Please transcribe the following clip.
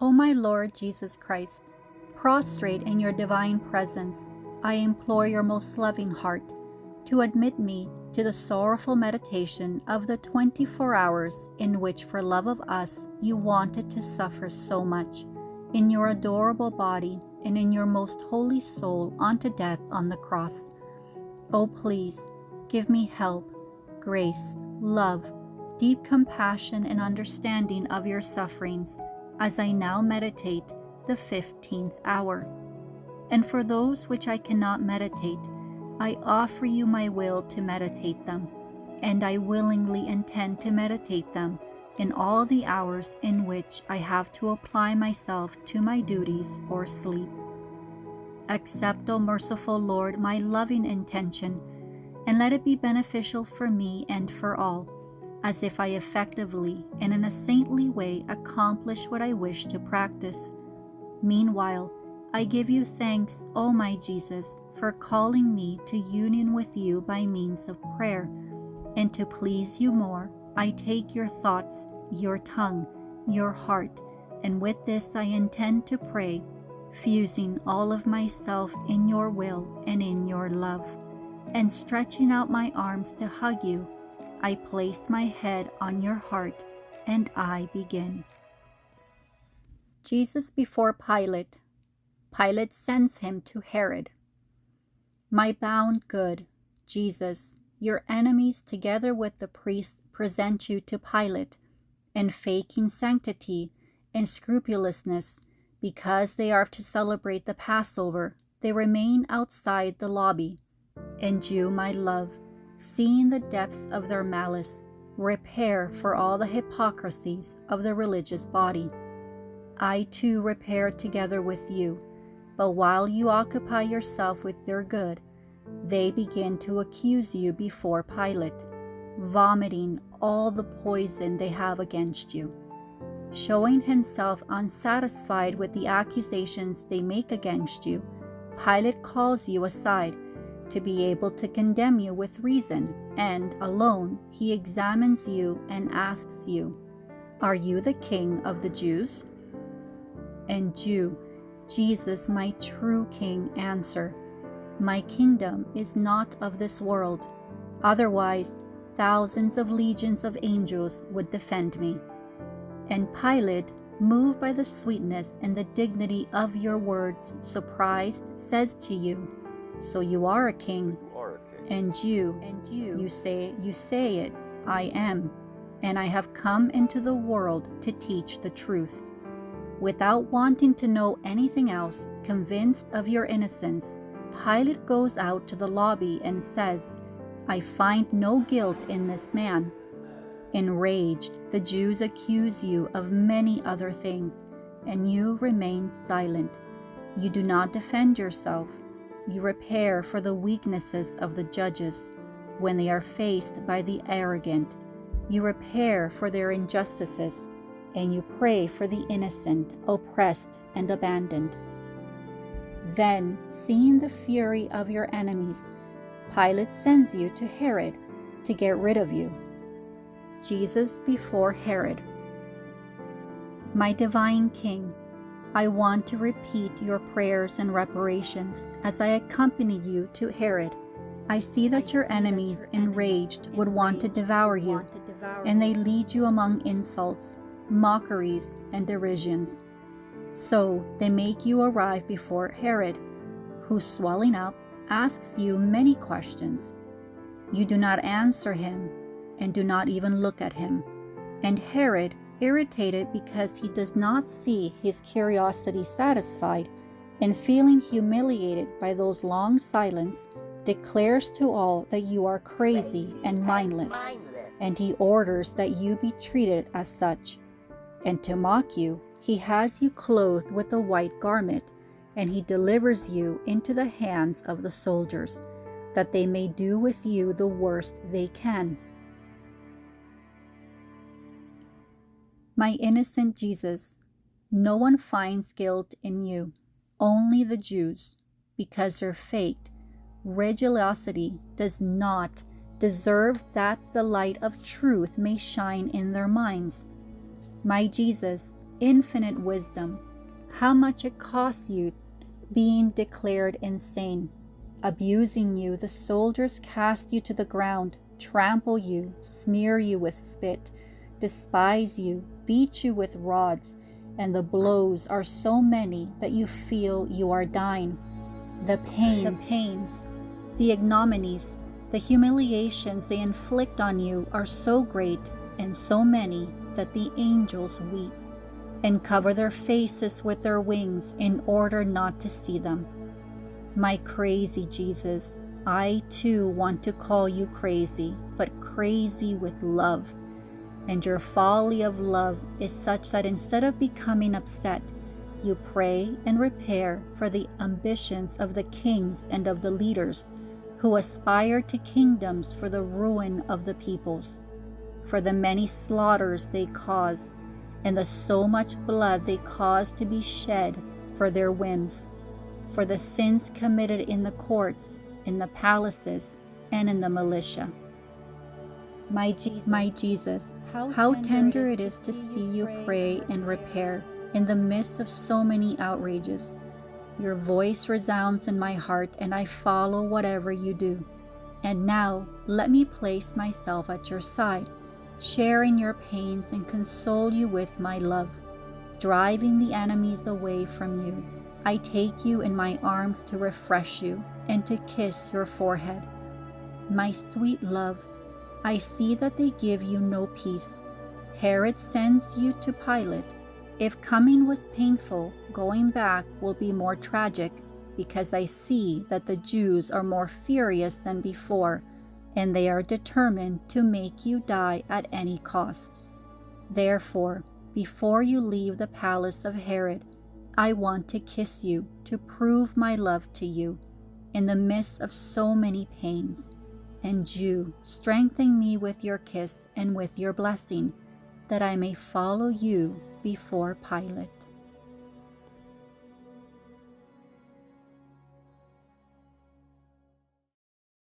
O my Lord Jesus Christ, prostrate in your divine presence, I implore your most loving heart to admit me to the sorrowful meditation of the 24 hours in which for love of us you wanted to suffer so much, in your adorable body and in your most holy soul unto death on the cross. O please, give me help, grace, love, deep compassion and understanding of your sufferings, as I now meditate the 15th hour. And for those which I cannot meditate, I offer you my will to meditate them, and I willingly intend to meditate them in all the hours in which I have to apply myself to my duties or sleep. Accept, O merciful Lord, my loving intention, and let it be beneficial for me and for all, as if I effectively and in a saintly way accomplish what I wish to practice. Meanwhile, I give you thanks, O my Jesus, for calling me to union with you by means of prayer, and to please you more, I take your thoughts, your tongue, your heart, and with this I intend to pray, fusing all of myself in your will and in your love, and stretching out my arms to hug you, I place my head on your heart, and I begin. Jesus before Pilate. Pilate sends him to Herod. My bound good, Jesus, your enemies together with the priests present you to Pilate, and faking sanctity and scrupulousness, because they are to celebrate the Passover, they remain outside the lobby. And you, my love, seeing the depth of their malice, repair for all the hypocrisies of the religious body. I too repair together with you, but while you occupy yourself with their good, they begin to accuse you before Pilate, vomiting all the poison they have against you. Showing himself unsatisfied with the accusations they make against you, Pilate calls you aside to be able to condemn you with reason, and alone he examines you and asks you, "Are you the king of the Jews?" And you, Jesus, my true King, answer, "My kingdom is not of this world. Otherwise, thousands of legions of angels would defend me." And Pilate, moved by the sweetness and the dignity of your words, surprised, says to you, "So you are a king?" And you say it, "I am, and I have come into the world to teach the truth." Without wanting to know anything else, convinced of your innocence, Pilate goes out to the lobby and says, "I find no guilt in this man." Enraged, the Jews accuse you of many other things, and you remain silent. You do not defend yourself. You repair for the weaknesses of the judges when they are faced by the arrogant. You repair for their injustices, and you pray for the innocent, oppressed, and abandoned. Then, seeing the fury of your enemies, Pilate sends you to Herod to get rid of you. Jesus before Herod. My divine King, I want to repeat your prayers and reparations as I accompany you to Herod. I see that your enemies, enraged, would want to devour you, and they lead you among insults, mockeries, and derisions. So they make you arrive before Herod, who, swelling up, asks you many questions. You do not answer him, and do not even look at him. And Herod, irritated because he does not see his curiosity satisfied, and feeling humiliated by those long silence, declares to all that you are crazy and mindless, and he orders that you be treated as such. And to mock you, he has you clothed with a white garment, and he delivers you into the hands of the soldiers, that they may do with you the worst they can. My innocent Jesus, no one finds guilt in you, only the Jews, because their faked religiosity does not deserve that the light of truth may shine in their minds. My Jesus, Infinite wisdom, how much it costs you being declared insane. Abusing you, the soldiers cast you to the ground, trample you, smear you with spit, despise you, beat you with rods, and the blows are so many that you feel you are dying. The pains, the ignominies, the humiliations they inflict on you are so great and so many that the angels weep and cover their faces with their wings in order not to see them. My crazy Jesus, I too want to call you crazy, but crazy with love. And your folly of love is such that instead of becoming upset, you pray and repair for the ambitions of the kings and of the leaders who aspire to kingdoms for the ruin of the peoples, for the many slaughters they cause, and the so much blood they cause to be shed for their whims, for the sins committed in the courts, in the palaces, and in the militia. My Jesus, how tender it is to see you pray and repair in the midst of so many outrages. Your voice resounds in my heart, and I follow whatever you do. And now let me place myself at your side, share in your pains and console you with my love. Driving the enemies away from you, I take you in my arms to refresh you and to kiss your forehead. My sweet love, I see that they give you no peace. Herod sends you to Pilate. If coming was painful, going back will be more tragic, because I see that the Jews are more furious than before, and they are determined to make you die at any cost. Therefore, before you leave the palace of Herod, I want to kiss you to prove my love to you in the midst of so many pains. And you strengthen me with your kiss and with your blessing, that I may follow you before Pilate.